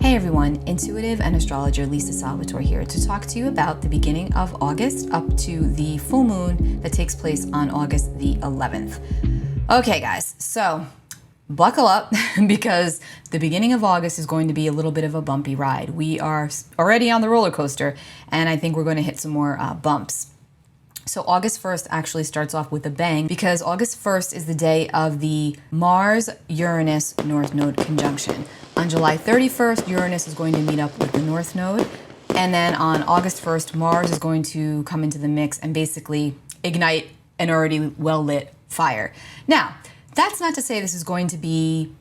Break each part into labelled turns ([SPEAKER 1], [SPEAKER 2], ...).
[SPEAKER 1] Hey everyone, intuitive and astrologer Lisa Salvatore here to talk to you about the beginning of August up to the full moon that takes place on August the 11th. Okay guys, so buckle up because the beginning of August is going to be a little bit of a bumpy ride. We are already on the roller coaster and I think we're going to hit some more bumps. So August 1st actually starts off with a bang because August 1st is the day of the Mars-Uranus North Node conjunction. On July 31st, Uranus is going to meet up with the North Node. And then on August 1st, Mars is going to come into the mix and basically ignite an already well-lit fire. Now, that's not to say this is going to be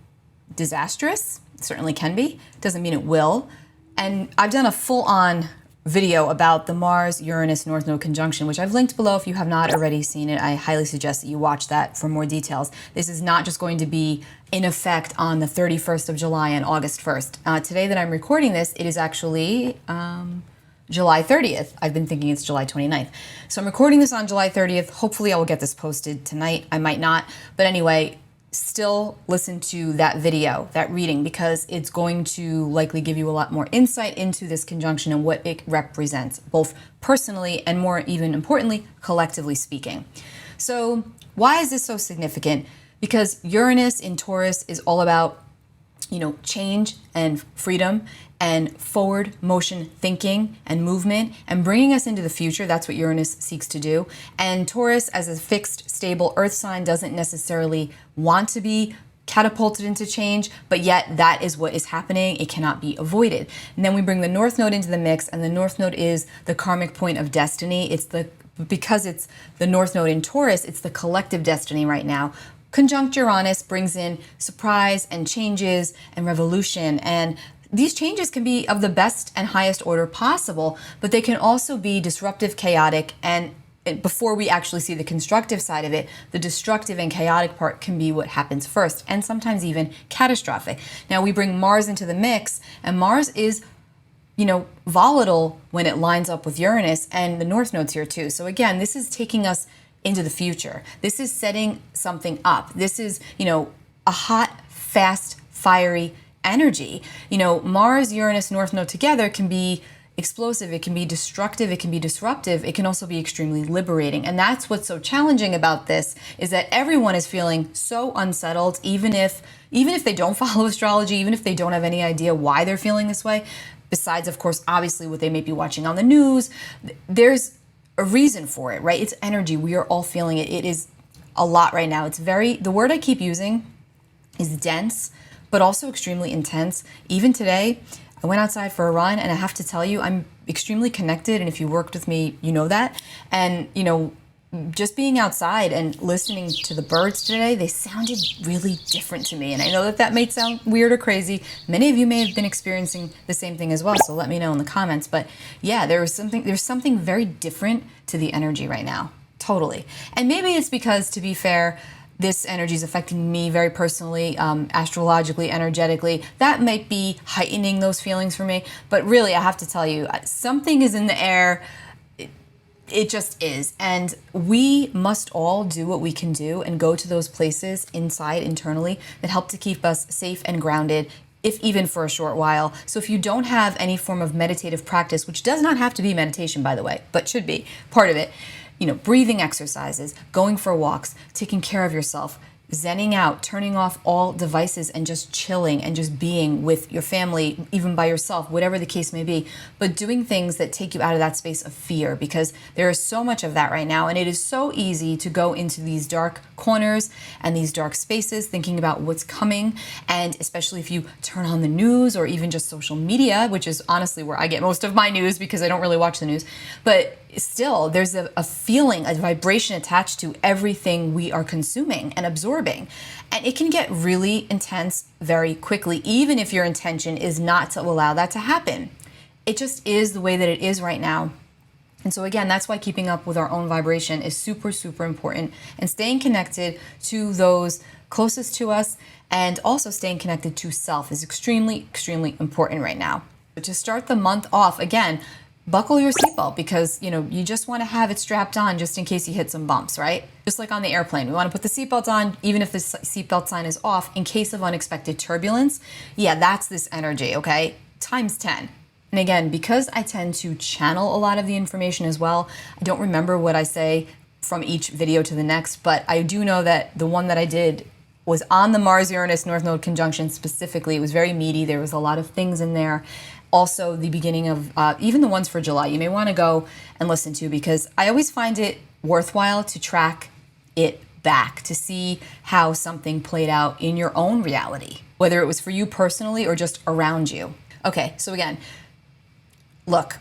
[SPEAKER 1] disastrous. It certainly can be. Doesn't mean it will. And I've done a full-on video about the Mars-Uranus North Node conjunction, which I've linked below if you have not already seen it. I highly suggest that you watch that for more details. This is not just going to be in effect on the 31st of July and August 1st. Today that I'm recording this, it is actually July 30th. I've been thinking it's July 29th. So I'm recording this on July 30th. Hopefully I will get this posted tonight. I might not. But anyway, still listen to that video, that reading, because it's going to likely give you a lot more insight into this conjunction and what it represents, both personally and more even importantly, collectively speaking. So why is this so significant? Because Uranus in Taurus is all about, change and freedom and forward motion thinking and movement and bringing us into the future. That's what Uranus seeks to do. And Taurus, as a fixed, stable earth sign, doesn't necessarily want to be catapulted into change, but yet that is what is happening. It cannot be avoided. And then we bring the North Node into the mix, and the North Node is the karmic point of destiny. Because it's the North Node in Taurus, it's the collective destiny right now. Conjunct Uranus brings in surprise and changes and revolution, and these changes can be of the best and highest order possible, but they can also be disruptive, chaotic, and before we actually see the constructive side of it, the destructive and chaotic part can be what happens first, and sometimes even catastrophic. Now we bring Mars into the mix, and Mars is volatile when it lines up with Uranus, and the North Node's here too. So again, this is taking us into the future. This is setting something up. This is, a hot, fast, fiery energy. Mars, Uranus, North Node together can be explosive, it can be destructive, it can be disruptive, it can also be extremely liberating. And that's what's so challenging about this, is that everyone is feeling so unsettled, even if they don't follow astrology, even if they don't have any idea why they're feeling this way. Besides, of course, obviously what they may be watching on the news, there's a reason for it, right? It's energy. We are all feeling it. It is a lot right now. The word I keep using is dense, but also extremely intense. Even today, I went outside for a run, and I have to tell you, I'm extremely connected, and if you worked with me, you know that. And, just being outside and listening to the birds today, they sounded really different to me. And I know that may sound weird or crazy. Many of you may have been experiencing the same thing as well, so let me know in the comments. But yeah, there's something very different to the energy right now, totally. And maybe it's because, to be fair, this energy is affecting me very personally, astrologically, energetically. That might be heightening those feelings for me. But really, I have to tell you, something is in the air. It just is. And we must all do what we can do and go to those places inside, internally, that help to keep us safe and grounded, if even for a short while. So if you don't have any form of meditative practice, which does not have to be meditation, by the way, but should be part of it, breathing exercises, going for walks, taking care of yourself, zenning out, turning off all devices and just chilling and just being with your family, even by yourself, whatever the case may be, but doing things that take you out of that space of fear, because there is so much of that right now, and it is so easy to go into these dark corners and these dark spaces thinking about what's coming. And especially if you turn on the news or even just social media, which is honestly where I get most of my news because I don't really watch the news, but still there's a feeling, a vibration attached to everything we are consuming and absorbing. And it can get really intense very quickly, even if your intention is not to allow that to happen. It just is the way that it is right now. And so again, that's why keeping up with our own vibration is super, super important, and staying connected to those closest to us and also staying connected to self is extremely, extremely important right now. But to start the month off, again, buckle your seatbelt, because you just want to have it strapped on just in case you hit some bumps, right? Just like on the airplane, we want to put the seatbelt on even if the seatbelt sign is off in case of unexpected turbulence. Yeah, that's this energy, okay? times 10. And again, because I tend to channel a lot of the information as well, I don't remember what I say from each video to the next, but I do know that the one that I did was on the Mars-Uranus North Node conjunction specifically. It was very meaty. There was a lot of things in there. Also, the beginning of, even the ones for July, you may want to go and listen to, because I always find it worthwhile to track it back to see how something played out in your own reality, whether it was for you personally or just around you. Okay, so again, look,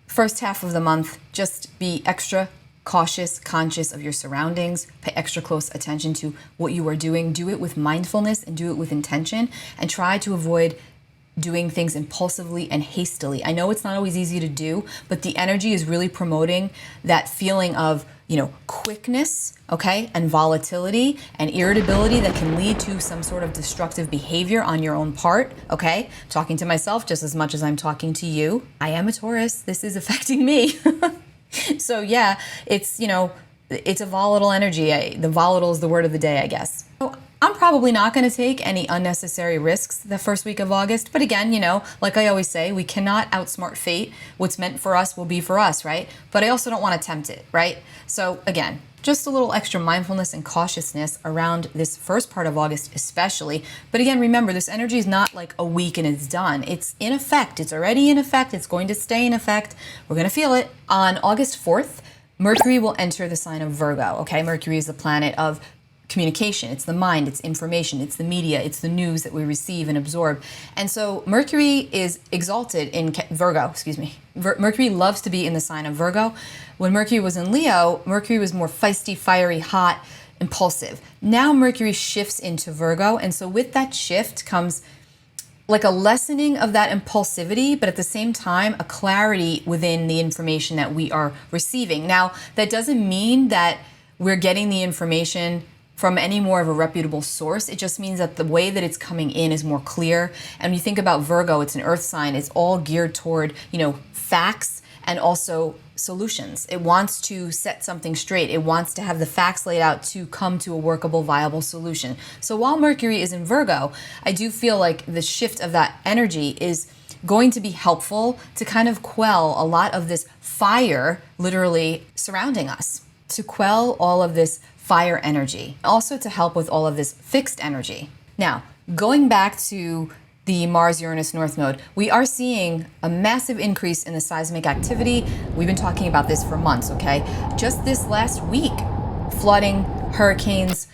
[SPEAKER 1] first half of the month, just be extra cautious, conscious of your surroundings, pay extra close attention to what you are doing, do it with mindfulness and do it with intention, and try to avoid doing things impulsively and hastily. I know it's not always easy to do, but the energy is really promoting that feeling of, quickness, okay, and volatility and irritability that can lead to some sort of destructive behavior on your own part, okay? Talking to myself just as much as I'm talking to you. I am a Taurus. This is affecting me. So yeah, it's a volatile energy. The volatile is the word of the day, I guess. So I'm probably not going to take any unnecessary risks the first week of August. But again, like I always say, we cannot outsmart fate. What's meant for us will be for us, right? But I also don't want to tempt it, right? So again, just a little extra mindfulness and cautiousness around this first part of August especially. But again, remember, this energy is not like a week and it's done. It's in effect. It's already in effect. It's going to stay in effect. We're going to feel it. On August 4th, Mercury will enter the sign of Virgo, okay? Mercury is the planet of communication. It's the mind, it's information, it's the media, it's the news that we receive and absorb. And so Mercury is exalted in Virgo, Mercury loves to be in the sign of Virgo. When Mercury was in Leo, Mercury was more feisty, fiery, hot, impulsive. Now Mercury shifts into Virgo, and so with that shift comes like a lessening of that impulsivity, but at the same time, a clarity within the information that we are receiving. Now, that doesn't mean that we're getting the information from any more of a reputable source. It just means that the way that it's coming in is more clear. And when you think about Virgo, it's an earth sign. It's all geared toward, facts and also solutions. It wants to set something straight. It wants to have the facts laid out to come to a workable, viable solution. So while Mercury is in Virgo, I do feel like the shift of that energy is going to be helpful to kind of quell a lot of this fire literally surrounding us, to quell all of this fire energy, also to help with all of this fixed energy. Now, going back to the Mars-Uranus North Node, we are seeing a massive increase in the seismic activity. We've been talking about this for months, okay? Just this last week, flooding, hurricanes,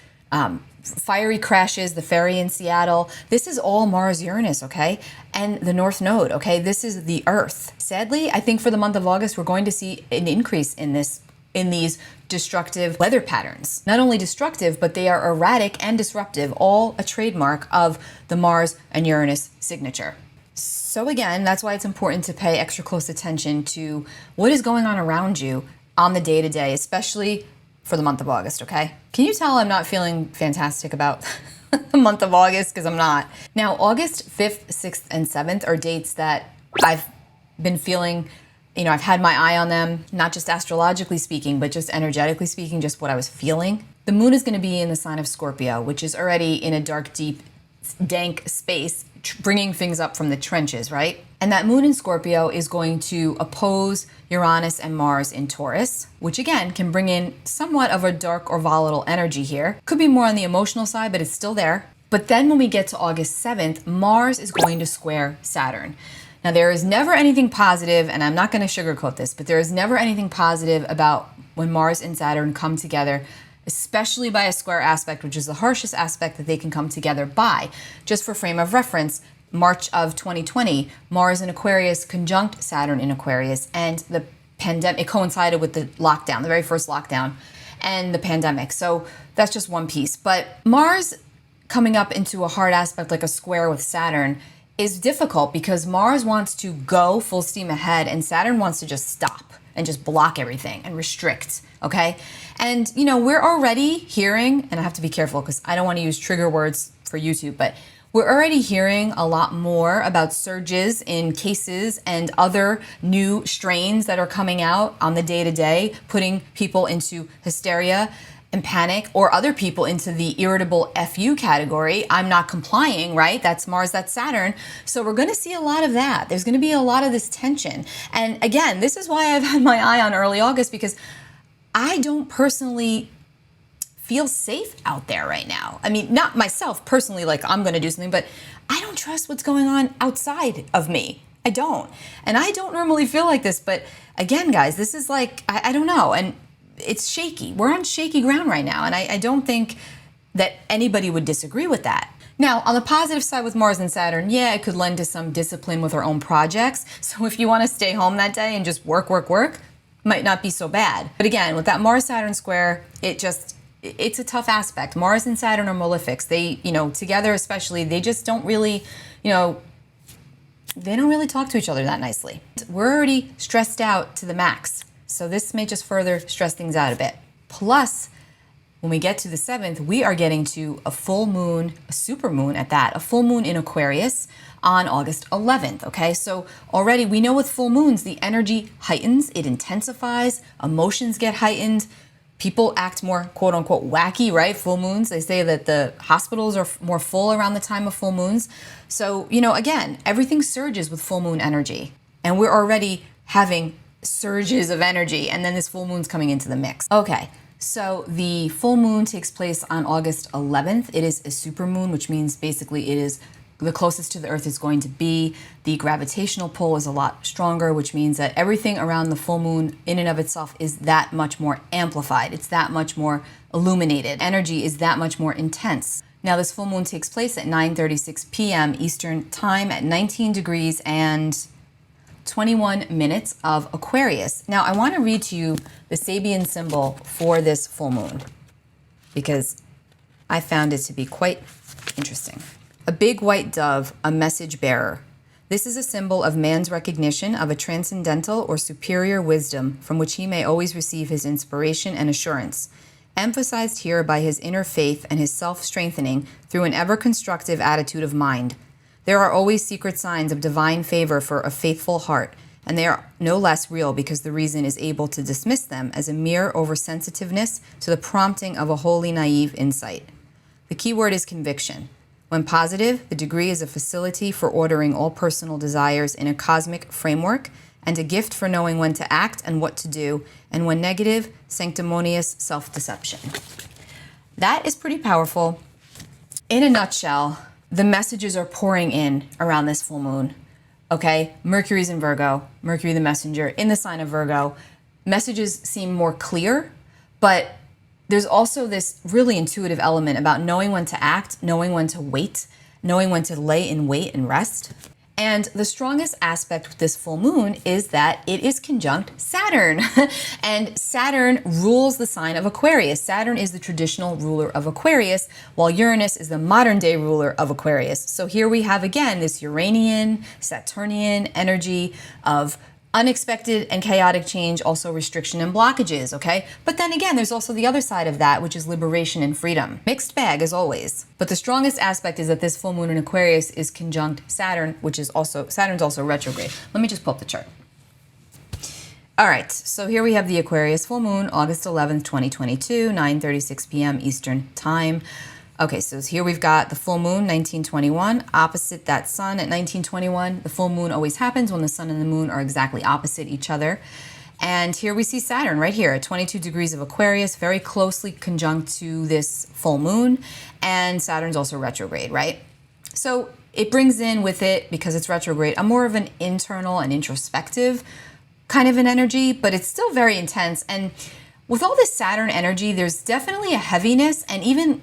[SPEAKER 1] fiery crashes, the ferry in Seattle. This is all Mars-Uranus, okay? And the North Node, okay? This is the Earth. Sadly, I think for the month of August, we're going to see an increase in these destructive weather patterns. Not only destructive, but they are erratic and disruptive, all a trademark of the Mars and Uranus signature. So again, that's why it's important to pay extra close attention to what is going on around you on the day-to-day, especially for the month of August, okay? Can you tell I'm not feeling fantastic about the month of August? Because I'm not. Now, August 5th, 6th, and 7th are dates that I've been feeling, I've had my eye on them, not just astrologically speaking, but just energetically speaking, just what I was feeling. The moon is going to be in the sign of Scorpio, which is already in a dark, deep, dank space, bringing things up from the trenches, right? And that moon in Scorpio is going to oppose Uranus and Mars in Taurus, which again can bring in somewhat of a dark or volatile energy here. Could be more on the emotional side, but it's still there. But then when we get to August 7th, Mars is going to square Saturn. Now, there is never anything positive, and I'm not going to sugarcoat this, but there is never anything positive about when Mars and Saturn come together, especially by a square aspect, which is the harshest aspect that they can come together by. Just for frame of reference, March of 2020, Mars in Aquarius conjunct Saturn in Aquarius, and the pandemic, it coincided with the lockdown, the very first lockdown, and the pandemic. So that's just one piece. But Mars coming up into a hard aspect like a square with Saturn is difficult because Mars wants to go full steam ahead and Saturn wants to just stop and just block everything and restrict, okay? And, we're already hearing, and I have to be careful because I don't want to use trigger words for YouTube, but we're already hearing a lot more about surges in cases and other new strains that are coming out on the day-to-day, putting people into hysteria. and panic, or other people into the irritable FU category. I'm not complying, right? That's Mars, that's Saturn. So we're going to see a lot of that. There's going to be a lot of this tension. And again, this is why I've had my eye on early August, because I don't personally feel safe out there right now. I mean, not myself personally, like I'm going to do something, but I don't trust what's going on outside of me. I don't. And I don't normally feel like this, but again, guys, this is like, I don't know. And it's shaky. We're on shaky ground right now. And I don't think that anybody would disagree with that. Now, on the positive side with Mars and Saturn, yeah, it could lend to some discipline with our own projects. So if you want to stay home that day and just work, might not be so bad. But again, with that Mars-Saturn square, it's a tough aspect. Mars and Saturn are malefics. They, together especially, they just don't really, they don't really talk to each other that nicely. We're already stressed out to the max. So this may just further stress things out a bit. Plus, when we get to the 7th, we are getting to a full moon, a super moon at that, a full moon in Aquarius on August 11th, okay? So already we know with full moons, the energy heightens, it intensifies, emotions get heightened, people act more quote unquote wacky, right? Full moons, they say that the hospitals are more full around the time of full moons. So, again, everything surges with full moon energy, and we're already having surges of energy, and then this full moon's coming into the mix. Okay, so the full moon takes place on August 11th. It is a super moon, which means basically it is the closest to the Earth is going to be. The gravitational pull is a lot stronger, which means that everything around the full moon in and of itself is that much more amplified. It's that much more illuminated. Energy is that much more intense. Now, this full moon takes place at 9:36 p.m. Eastern Time at 19 degrees and 21 minutes of Aquarius. Now, I want to read to you the Sabian symbol for this full moon because I found it to be quite interesting. A big white dove, a message bearer. This is a symbol of man's recognition of a transcendental or superior wisdom from which he may always receive his inspiration and assurance, emphasized here by his inner faith and his self-strengthening through an ever-constructive attitude of mind. There are always secret signs of divine favor for a faithful heart, and they are no less real because the reason is able to dismiss them as a mere oversensitiveness to the prompting of a wholly naive insight. The key word is conviction. When positive, the degree is a facility for ordering all personal desires in a cosmic framework and a gift for knowing when to act and what to do, and when negative, sanctimonious self-deception. That is pretty powerful. In a nutshell, the messages are pouring in around this full moon, okay? Mercury's in Virgo, Mercury the messenger, in the sign of Virgo. Messages seem more clear, but there's also this really intuitive element about knowing when to act, knowing when to wait, knowing when to lay in wait and rest. And the strongest aspect with this full moon is that it is conjunct Saturn. And Saturn rules the sign of Aquarius. Saturn is the traditional ruler of Aquarius, while Uranus is the modern day ruler of Aquarius. So here we have again this Uranian, Saturnian energy of unexpected and chaotic change, also restriction and blockages, okay? But then again, there's also the other side of that, which is liberation and freedom. Mixed bag as always. But the strongest aspect is that this full moon in Aquarius is conjunct Saturn, which is also, Saturn's also retrograde. Let me just pull up the chart. All right, so here we have the Aquarius full moon, August 11th, 2022, 9:36 p.m. Eastern Time. Okay, so here we've got the full moon, 1921, opposite that sun at 1921. The full moon always happens when the sun and the moon are exactly opposite each other. And here we see Saturn right here at 22 degrees of Aquarius, very closely conjunct to this full moon. And Saturn's also retrograde, right? So it brings in with it, because it's retrograde, a more of an internal and introspective kind of an energy, but it's still very intense. And with all this Saturn energy, there's definitely a heaviness and even,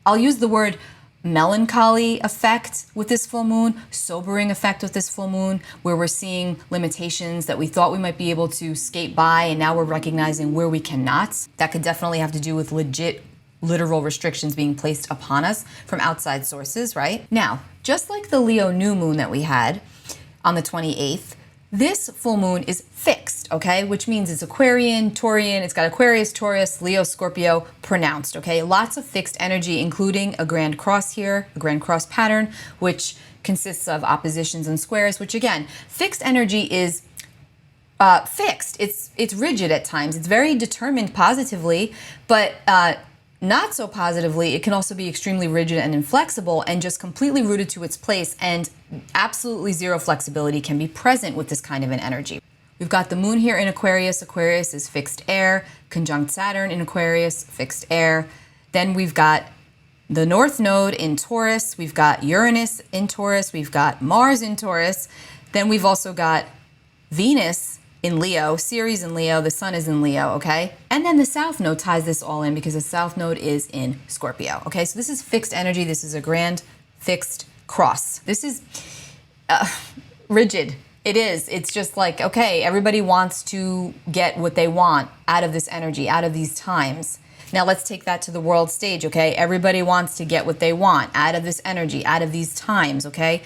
[SPEAKER 1] I'll use the word melancholy effect with this full moon, sobering effect with this full moon, where we're seeing limitations that we thought we might be able to skate by, and now we're recognizing where we cannot. That could definitely have to do with legit, literal restrictions being placed upon us from outside sources, right? Now, just like the Leo new moon that we had on the 28th, this full moon is fixed, okay? Which means it's Aquarian, Taurian, it's got Aquarius, Taurus, Leo, Scorpio pronounced, okay? Lots of fixed energy, including a grand cross here, a grand cross pattern, which consists of oppositions and squares, which again, fixed energy is fixed. It's rigid at times. It's very determined positively, but not so positively, it can also be extremely rigid and inflexible and just completely rooted to its place, and absolutely zero flexibility can be present with this kind of an energy. We've got the moon here in Aquarius. Aquarius is fixed air, conjunct Saturn in Aquarius, fixed air. Then we've got the North Node in Taurus. We've got Uranus in Taurus. We've got Mars in Taurus. Then we've also got Venus in Leo, Ceres in Leo, the sun is in Leo, okay? And then the South Node ties this all in because the South Node is in Scorpio, okay? So this is fixed energy. This is a grand fixed cross. This is rigid. It is. It's just like, okay, everybody wants to get what they want out of this energy, out of these times. Now let's take that to the world stage, okay? Everybody wants to get what they want out of this energy, out of these times, okay?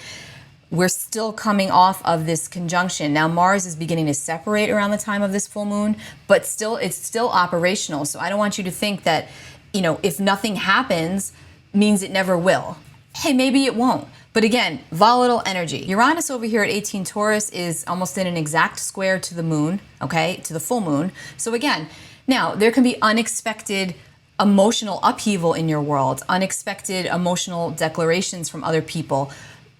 [SPEAKER 1] We're still coming off of this conjunction. Now Mars is beginning to separate around the time of this full moon, but still, it's still operational. So I don't want you to think that, you know, if nothing happens, means it never will. Hey, maybe it won't. But again, volatile energy. Uranus over here at 18 Taurus is almost in an exact square to the moon, okay, to the full moon. So again, now there can be unexpected emotional upheaval in your world, unexpected emotional declarations from other people.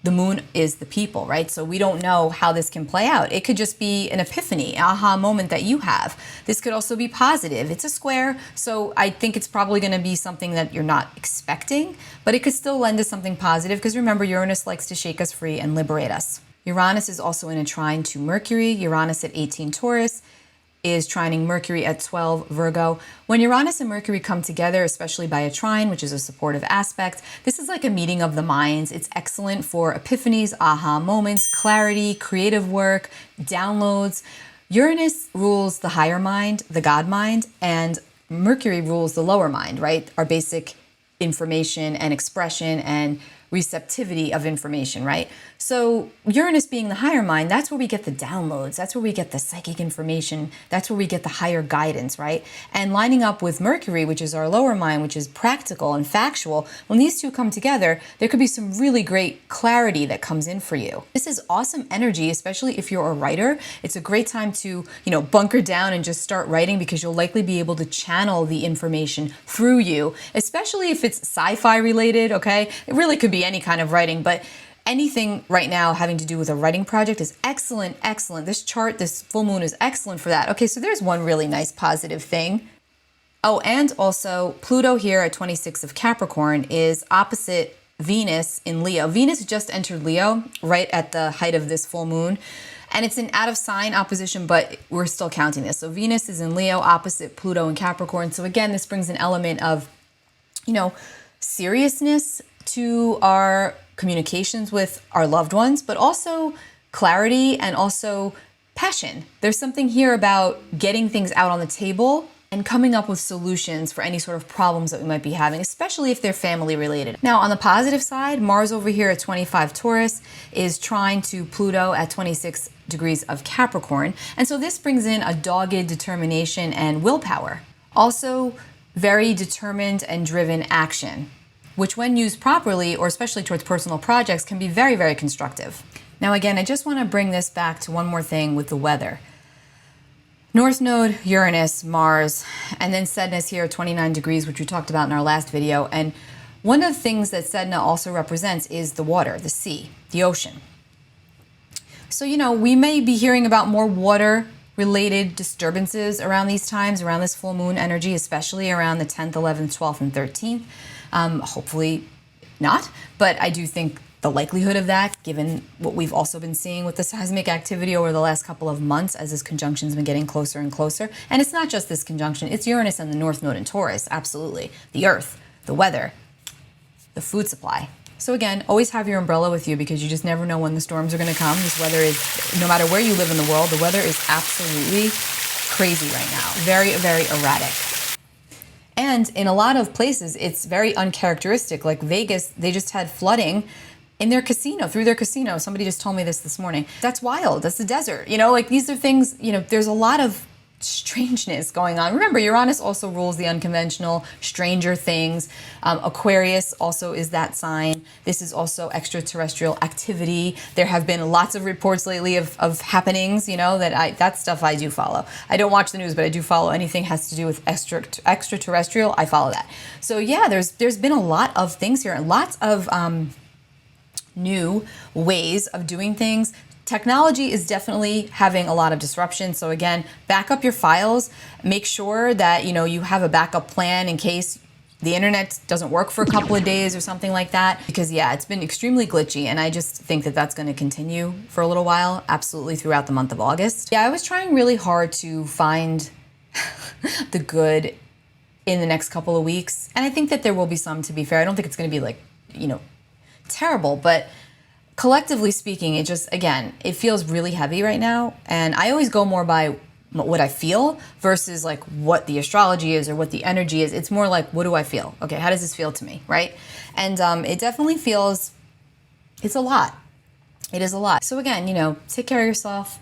[SPEAKER 1] The moon is the people, right? So we don't know how this can play out. It could just be an epiphany, aha moment that you have. This could also be positive. It's a square, so I think it's probably going to be something that you're not expecting, but it could still lend to something positive because remember, Uranus likes to shake us free and liberate us. Uranus is also in a trine to Mercury. Uranus at 18 Taurus is trining Mercury at 12 Virgo. When Uranus and Mercury come together, especially by a trine, which is a supportive aspect, this is like a meeting of the minds. It's excellent for epiphanies, aha moments, clarity, creative work, downloads. Uranus rules the higher mind, the God mind, and Mercury rules the lower mind, right? Our basic information and expression and receptivity of information, right? So Uranus being the higher mind, that's where we get the downloads. That's where we get the psychic information. That's where we get the higher guidance, right? And lining up with Mercury, which is our lower mind, which is practical and factual, when these two come together, there could be some really great clarity that comes in for you. This is awesome energy, especially if you're a writer. It's a great time to, you know, bunker down and just start writing because you'll likely be able to channel the information through you, especially if it's sci-fi related, okay? It really could be any kind of writing, but anything right now having to do with a writing project is excellent, excellent. This chart, this full moon is excellent for that. Okay, so there's one really nice positive thing. Oh, and also Pluto here at 26 of Capricorn is opposite Venus in Leo. Venus just entered Leo right at the height of this full moon. And it's an out of sign opposition, but we're still counting this. So Venus is in Leo opposite Pluto in Capricorn. So again, this brings an element of, you know, seriousness to our communications with our loved ones, but also clarity and also passion. There's something here about getting things out on the table and coming up with solutions for any sort of problems that we might be having, especially if they're family related. Now, on the positive side, Mars over here at 25 Taurus is trine to Pluto at 26 degrees of Capricorn. And so this brings in a dogged determination and willpower. Also, very determined and driven action, which when used properly, or especially towards personal projects, can be very, very constructive. Now again, I just want to bring this back to one more thing with the weather. North Node, Uranus, Mars, and then Sedna's here at 29 degrees, which we talked about in our last video. And one of the things that Sedna also represents is the water, the sea, the ocean. So, you know, we may be hearing about more water-related disturbances around these times, around this full moon energy, especially around the 10th, 11th, 12th, and 13th. Hopefully not, but I do think the likelihood of that, given what we've also been seeing with the seismic activity over the last couple of months as this conjunction's been getting closer and closer. And it's not just this conjunction, it's Uranus and the North Node in Taurus, absolutely. The earth, the weather, the food supply. So again, always have your umbrella with you because you just never know when the storms are going to come. This weather is, no matter where you live in the world, the weather is absolutely crazy right now. Very, very erratic. And in a lot of places, it's very uncharacteristic. Like Vegas, they just had flooding in their casino, through their casino. Somebody just told me this morning. That's wild. That's the desert. You know, like these are things, you know, there's a lot of strangeness going on. Remember, Uranus also rules the unconventional, stranger things. Aquarius also is that sign. This is also extraterrestrial activity. There have been lots of reports lately of happenings, you know, that stuff I do follow. I don't watch the news, but I do follow anything has to do with extraterrestrial. I follow that. So yeah, there's been a lot of things here, and lots of new ways of doing things. Technology is definitely having a lot of disruption. So again, back up your files. Make sure that you have a backup plan in case the internet doesn't work for a couple of days or something like that. Because yeah, it's been extremely glitchy, and I just think that that's going to continue for a little while, absolutely throughout the month of August. Yeah, I was trying really hard to find the good in the next couple of weeks, and I think that there will be some, to be fair. I don't think it's going to be like, terrible, but collectively speaking, it just, again, it feels really heavy right now. And I always go more by what I feel versus like what the astrology is or what the energy is. It's more like, what do I feel? Okay, how does this feel to me, right? And it definitely feels, it's a lot. It is a lot. So again, take care of yourself.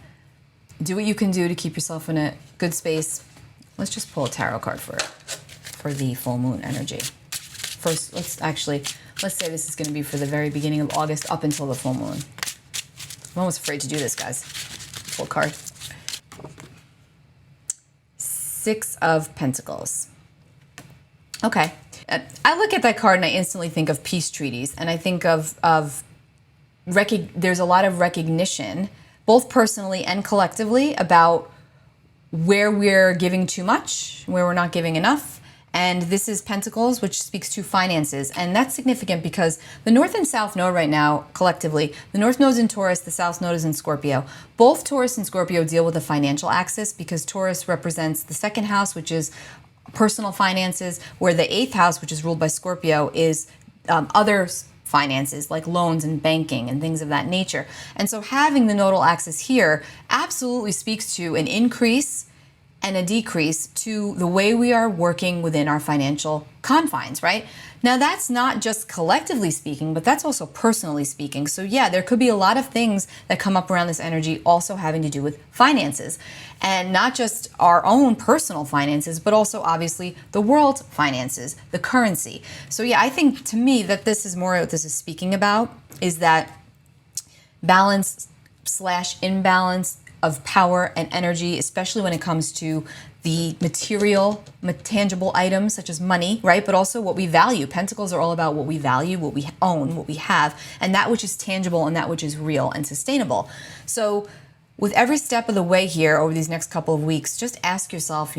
[SPEAKER 1] Do what you can do to keep yourself in a good space. Let's just pull a tarot card for the full moon energy. First, let's say this is going to be for the very beginning of August up until the full moon. I'm almost afraid to do this, guys. Full card. Six of Pentacles. Okay. I look at that card and I instantly think of peace treaties, and I think of there's a lot of recognition, both personally and collectively, about where we're giving too much, where we're not giving enough. And this is Pentacles, which speaks to finances. And that's significant because the North and South Node right now, collectively, the North Node is in Taurus, the South Node is in Scorpio. Both Taurus and Scorpio deal with the financial axis because Taurus represents the second house, which is personal finances, where the eighth house, which is ruled by Scorpio, is other finances like loans and banking and things of that nature. And so having the nodal axis here absolutely speaks to an increase and a decrease to the way we are working within our financial confines, right? Now, that's not just collectively speaking, but that's also personally speaking. So yeah, there could be a lot of things that come up around this energy also having to do with finances, and not just our own personal finances, but also obviously the world's finances, the currency. So yeah, I think to me that this is more what this is speaking about, is that balance / imbalance of power and energy, especially when it comes to the material, tangible items such as money, right? But also what we value. Pentacles are all about what we value, what we own, what we have, and that which is tangible and that which is real and sustainable. So with every step of the way here over these next couple of weeks, just ask yourself,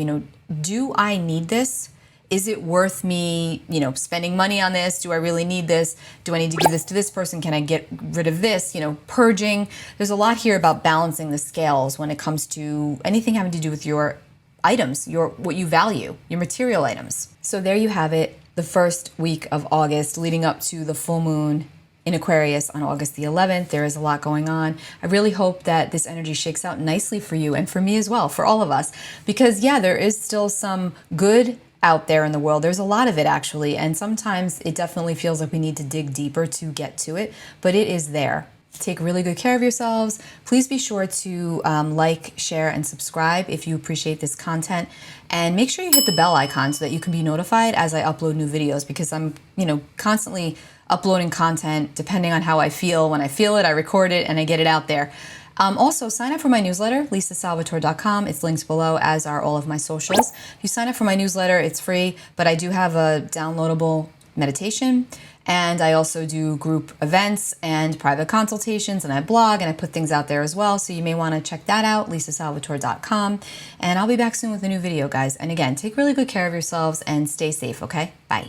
[SPEAKER 1] do I need this? Is it worth me, spending money on this? Do I really need this? Do I need to give this to this person? Can I get rid of this? Purging. There's a lot here about balancing the scales when it comes to anything having to do with your items, what you value, your material items. So there you have it, the first week of August leading up to the full moon in Aquarius on August the 11th. There is a lot going on. I really hope that this energy shakes out nicely for you and for me as well, for all of us, because yeah, there is still some good out there in the world. There's a lot of it actually, and sometimes it definitely feels like we need to dig deeper to get to it, but it is there. Take really good care of yourselves. Please be sure to like, share, and subscribe if you appreciate this content, and make sure you hit the bell icon so that you can be notified as I upload new videos, because I'm constantly uploading content depending on how I feel. When I feel it, I record it and I get it out there. Also, sign up for my newsletter, lisasalvatore.com. It's linked below, as are all of my socials. If you sign up for my newsletter, it's free, but I do have a downloadable meditation, and I also do group events and private consultations, and I blog and I put things out there as well, so you may want to check that out, lisasalvatore.com. And I'll be back soon with a new video, guys. And again, take really good care of yourselves and stay safe, okay? Bye.